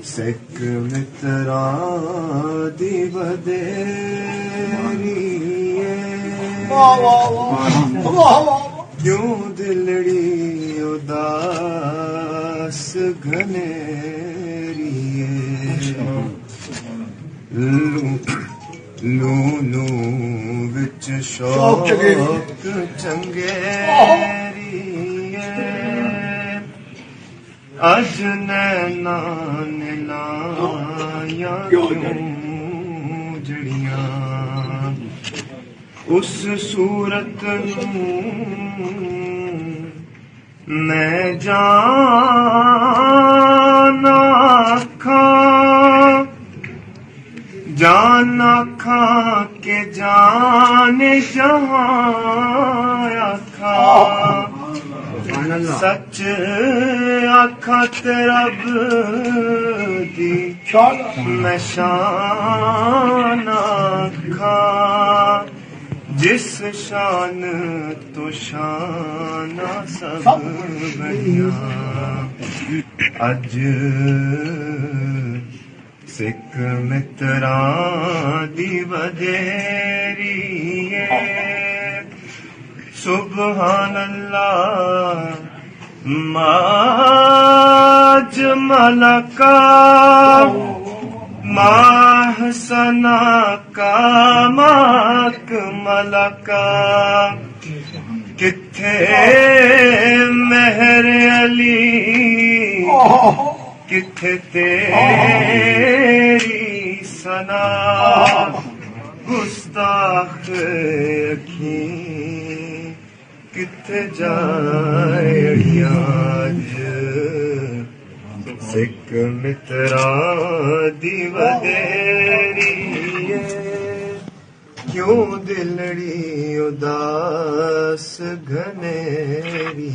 सिख मित्रा दी बदेरी क्यों दिलड़ी उदास घनेरी लू विच शौक चंगेरी अज नैना ने लाया क्यों जड़ियां उस सूरत मैं जाना खां के जाने जहां आखां सच आखा तेरा दी मैं शान आखा जिस शान तो शाना सब बढ़िया अज सिख मित्रा दी वधेरी सुबहान अल्लाह माज मलका माहसना का माक मलका किथे मेहर अली किथे तेरी सना गुस्ताख अखी किथे जाए आज सिख मित्रा दी वधेरी क्यों दिलड़ी उदास घनेरी